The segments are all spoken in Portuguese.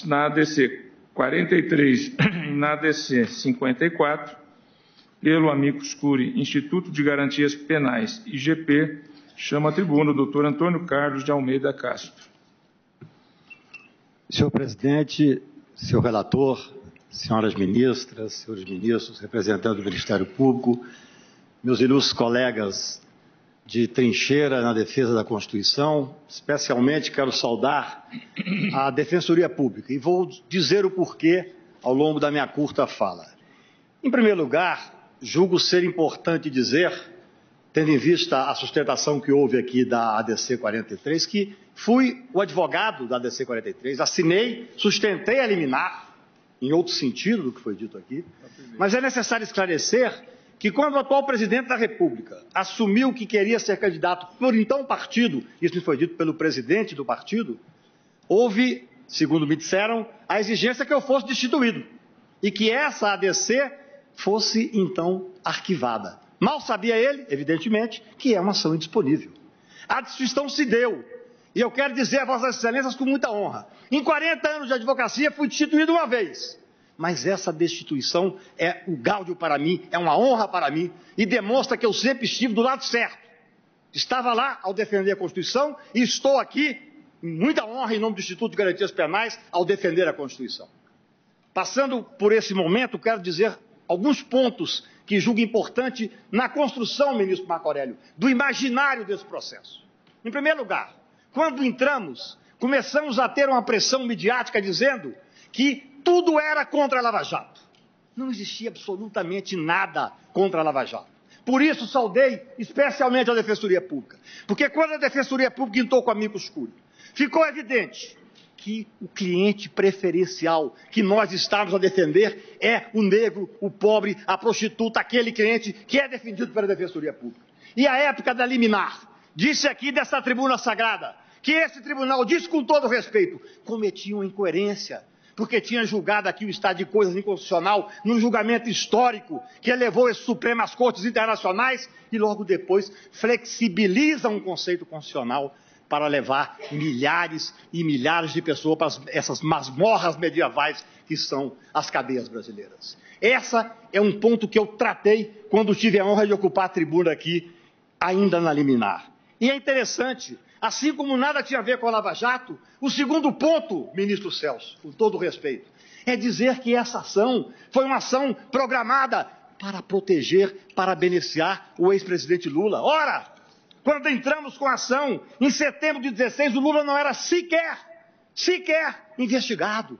na ADC 43 e na ADC 54, pelo amicus curiae Instituto de Garantias Penais, IGP, chama a tribuna o doutor Antônio Carlos de Almeida Castro. Senhor presidente, senhor relator, senhoras ministras, senhores ministros, representantes do Ministério Público, meus ilustres colegas de trincheira na defesa da Constituição, especialmente quero saudar a Defensoria Pública e vou dizer o porquê ao longo da minha curta fala. Em primeiro lugar, julgo ser importante dizer, tendo em vista a sustentação que houve aqui da ADC 43, que fui o advogado da ADC 43, assinei, sustentei a liminar, em outro sentido do que foi dito aqui, mas é necessário esclarecer que quando o atual presidente da República assumiu que queria ser candidato por então partido, isso me foi dito pelo presidente do partido, houve, segundo me disseram, a exigência que eu fosse destituído e que essa ADC fosse então arquivada. Mal sabia ele, evidentemente, que é uma ação indisponível. A destituição se deu, e eu quero dizer a Vossas Excelências com muita honra, em 40 anos de advocacia fui destituído uma vez, mas essa destituição é um gáudio para mim, é uma honra para mim, e demonstra que eu sempre estive do lado certo. Estava lá ao defender a Constituição e estou aqui, em muita honra, em nome do Instituto de Garantias Penais, ao defender a Constituição. Passando por esse momento, quero dizer alguns pontos que julgo importante na construção, ministro Marco Aurélio, do imaginário desse processo. Em primeiro lugar, quando entramos, começamos a ter uma pressão midiática dizendo que tudo era contra a Lava Jato. Não existia absolutamente nada contra a Lava Jato. Por isso saudei especialmente a Defensoria Pública. Porque quando a Defensoria Pública entrou com amicus curiae, ficou evidente que o cliente preferencial que nós estamos a defender é o negro, o pobre, a prostituta, aquele cliente que é defendido pela Defensoria Pública. E a época da liminar, disse aqui dessa tribuna sagrada, que esse tribunal, disse com todo respeito, cometia uma incoerência, porque tinha julgado aqui o estado de coisas inconstitucional num julgamento histórico que elevou esse Supremo às cortes internacionais e logo depois flexibiliza um conceito constitucional para levar milhares e milhares de pessoas para essas masmorras medievais que são as cadeias brasileiras. Essa é um ponto que eu tratei quando tive a honra de ocupar a tribuna aqui, ainda na liminar. E é interessante, assim como nada tinha a ver com a Lava Jato, o segundo ponto, ministro Celso, com todo o respeito, é dizer que essa ação foi uma ação programada para proteger, para beneficiar o ex-presidente Lula. Ora, quando entramos com a ação, em setembro de 2016, o Lula não era sequer investigado.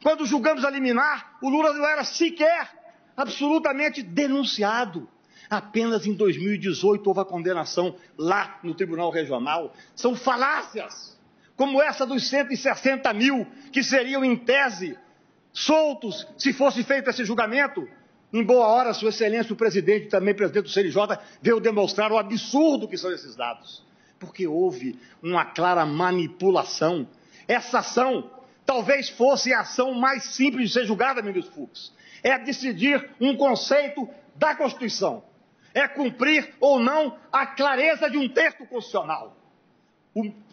Quando julgamos a liminar, o Lula não era sequer absolutamente denunciado. Apenas em 2018 houve a condenação lá no Tribunal Regional. São falácias, como essa dos 160 mil que seriam, em tese, soltos se fosse feito esse julgamento. Em boa hora, Sua Excelência, o presidente, também presidente do CNJ, veio demonstrar o absurdo que são esses dados. Porque houve uma clara manipulação. Essa ação talvez fosse a ação mais simples de ser julgada, ministro Fux. É decidir um conceito da Constituição. É cumprir ou não a clareza de um texto constitucional.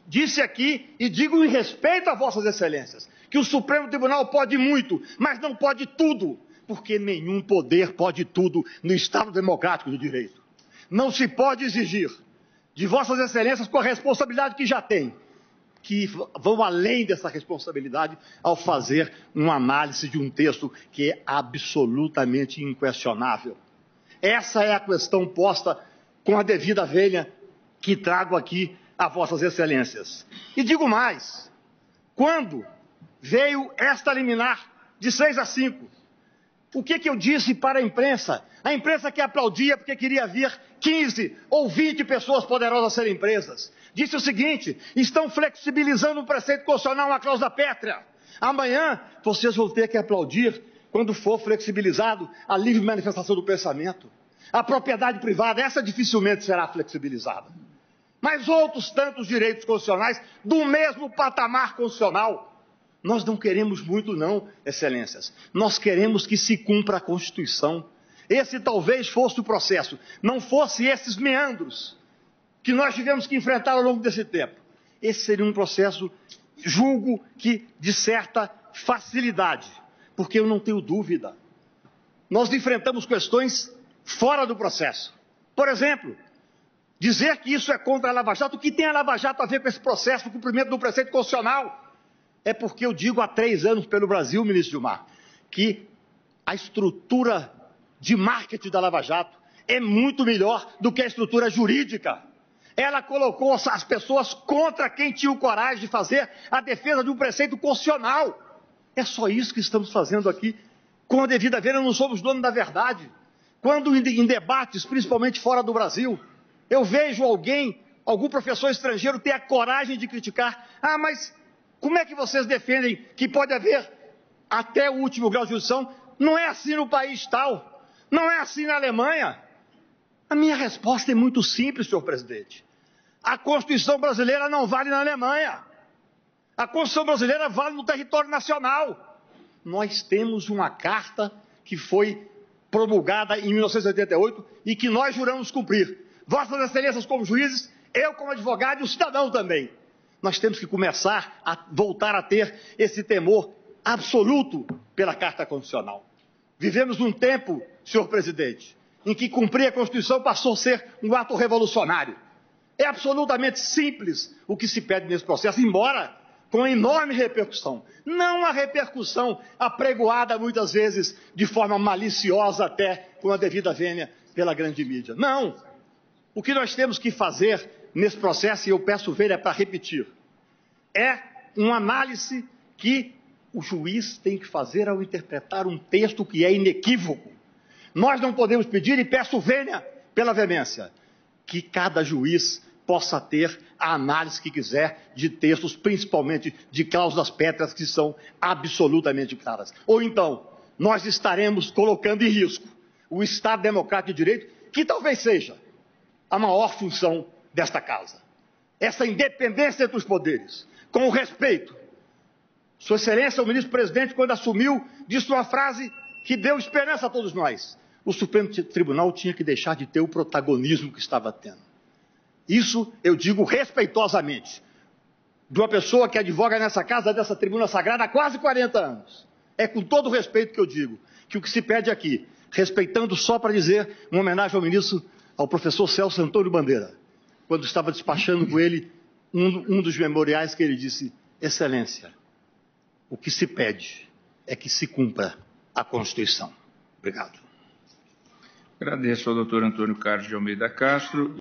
Disse aqui, e digo em respeito a Vossas Excelências, que o Supremo Tribunal pode muito, mas não pode tudo. Porque nenhum poder pode tudo no Estado Democrático do Direito. Não se pode exigir de Vossas Excelências, com a responsabilidade que já tem, que vão além dessa responsabilidade ao fazer uma análise de um texto que é absolutamente inquestionável. Essa é a questão posta com a devida vênia que trago aqui a Vossas Excelências. E digo mais, quando veio esta liminar de 6-5, o que eu disse para a imprensa? A imprensa que aplaudia porque queria ver 15 ou 20 pessoas poderosas serem presas. Disse o seguinte, estão flexibilizando o preceito constitucional, uma cláusula pétrea. Amanhã vocês vão ter que aplaudir quando for flexibilizado a livre manifestação do pensamento. A propriedade privada, essa dificilmente será flexibilizada. Mas outros tantos direitos constitucionais do mesmo patamar constitucional. Nós não queremos muito não, Excelências. Nós queremos que se cumpra a Constituição. Esse talvez fosse o processo, não fosse esses meandros que nós tivemos que enfrentar ao longo desse tempo. Esse seria um processo, julgo que, de certa facilidade, porque eu não tenho dúvida. Nós enfrentamos questões fora do processo. Por exemplo, dizer que isso é contra a Lava Jato, o que tem a Lava Jato a ver com esse processo, do cumprimento do preceito constitucional? É porque eu digo há 3 anos pelo Brasil, ministro Gilmar, que a estrutura de marketing da Lava Jato é muito melhor do que a estrutura jurídica. Ela colocou as pessoas contra quem tinha o coragem de fazer a defesa de um preceito constitucional. É só isso que estamos fazendo aqui. Com a devida vênia, não somos donos da verdade. Quando em debates, principalmente fora do Brasil, eu vejo algum professor estrangeiro ter a coragem de criticar. Ah, mas como é que vocês defendem que pode haver até o último grau de jurisdição? Não é assim no país tal. Não é assim na Alemanha. A minha resposta é muito simples, senhor presidente. A Constituição brasileira não vale na Alemanha. A Constituição brasileira vale no território nacional. Nós temos uma carta que foi promulgada em 1988 e que nós juramos cumprir. Vossas Excelências como juízes, eu como advogado e o cidadão também. Nós temos que começar a voltar a ter esse temor absoluto pela Carta Constitucional. Vivemos num tempo, senhor presidente, em que cumprir a Constituição passou a ser um ato revolucionário. É absolutamente simples o que se pede nesse processo, embora com enorme repercussão. Não a repercussão apregoada muitas vezes de forma maliciosa até com a devida vênia pela grande mídia. Não! O que nós temos que fazer nesse processo, e eu peço vênia para repetir, é uma análise que o juiz tem que fazer ao interpretar um texto que é inequívoco. Nós não podemos pedir, e peço vênia pela veemência, que cada juiz possa ter a análise que quiser de textos, principalmente de cláusulas pétreas que são absolutamente claras. Ou então, nós estaremos colocando em risco o Estado Democrático de Direito, que talvez seja a maior função desta casa. Essa independência entre os poderes, com o respeito. Sua Excelência, o ministro-presidente, quando assumiu, disse uma frase que deu esperança a todos nós. O Supremo Tribunal tinha que deixar de ter o protagonismo que estava tendo. Isso eu digo respeitosamente, de uma pessoa que advoga nessa casa, dessa tribuna sagrada, há quase 40 anos. É com todo o respeito que eu digo, que o que se pede aqui, respeitando só para dizer uma homenagem ao ministro, ao professor Celso Antônio Bandeira, quando estava despachando com ele um dos memoriais que ele disse: Excelência, o que se pede é que se cumpra a Constituição. Obrigado. Agradeço ao doutor Antônio Carlos de Almeida Castro.